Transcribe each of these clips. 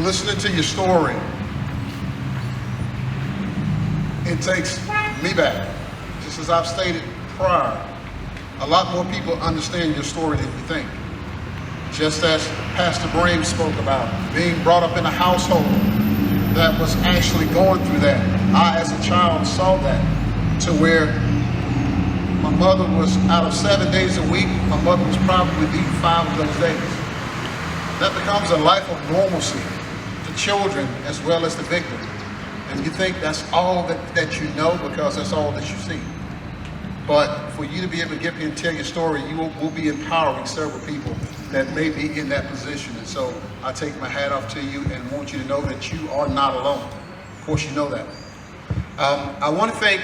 listening to your story, it takes me back. Just as I've stated prior, a lot more people understand your story than you think. Just as Pastor Branche spoke about, being brought up in a household that was actually going through that. I, as a child, saw that, to where my mother was, out of 7 days a week, my mother was probably beaten 5 of those days. That becomes a life of normalcy to children as well as the victim. And you think that's all that you know because that's all that you see. But for you to be able to get me and tell your story, you will be empowering several people that may be in that position. And so I take my hat off to you and want you to know that you are not alone. Of course, you know that. I want to thank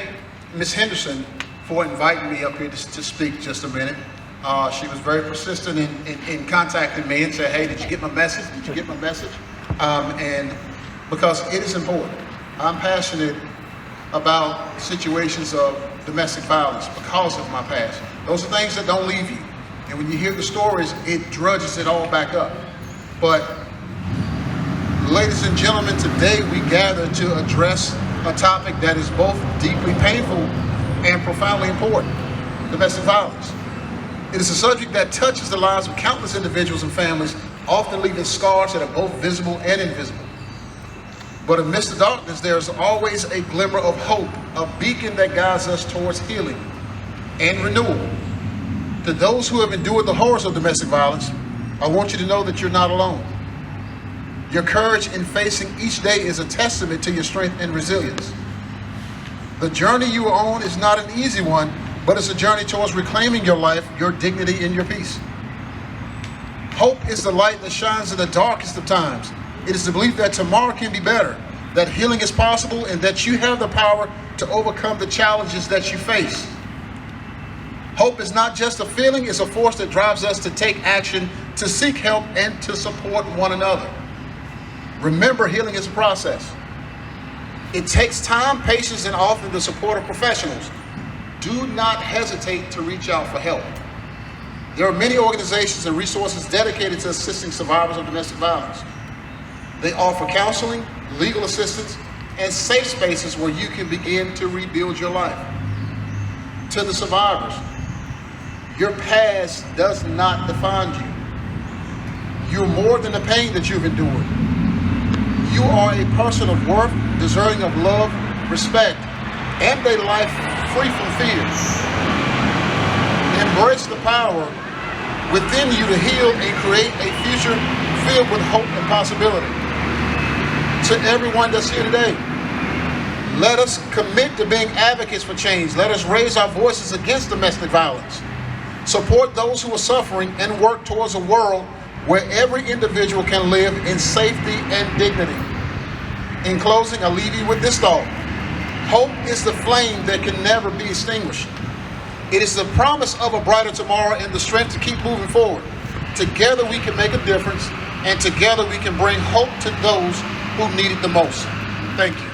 Ms. Henderson for inviting me up here to speak just a minute. She was very persistent in contacting me and said, hey, did you get my message? Did you get my message? And because it is important. I'm passionate about situations of domestic violence because of my past. Those are things that don't leave you. And when you hear the stories, it drudges it all back up. But ladies and gentlemen, today we gather to address a topic that is both deeply painful and profoundly important: domestic violence. It is a subject that touches the lives of countless individuals and families, often leaving scars that are both visible and invisible. But amidst the darkness, there's always a glimmer of hope, a beacon that guides us towards healing and renewal. To those who have endured the horrors of domestic violence, I want you to know that you're not alone. Your courage in facing each day is a testament to your strength and resilience. The journey you are on is not an easy one, but it's a journey towards reclaiming your life, your dignity, and your peace. Hope is the light that shines in the darkest of times. It is the belief that tomorrow can be better, that healing is possible, and that you have the power to overcome the challenges that you face. Hope is not just a feeling, it's a force that drives us to take action, to seek help, and to support one another. Remember, healing is a process. It takes time, patience, and often the support of professionals. Do not hesitate to reach out for help. There are many organizations and resources dedicated to assisting survivors of domestic violence. They offer counseling, legal assistance, and safe spaces where you can begin to rebuild your life. To the survivors, your past does not define you. You're more than the pain that you've endured. You are a person of worth, deserving of love, respect, and a life free from fear. Embrace the power within you to heal and create a future filled with hope and possibility. To everyone that's here today, let us commit to being advocates for change. Let us raise our voices against domestic violence. Support those who are suffering and work towards a world where every individual can live in safety and dignity. In closing, I'll leave you with this thought. Hope is the flame that can never be extinguished. It is the promise of a brighter tomorrow and the strength to keep moving forward. Together we can make a difference, and together we can bring hope to those who need it the most. Thank you.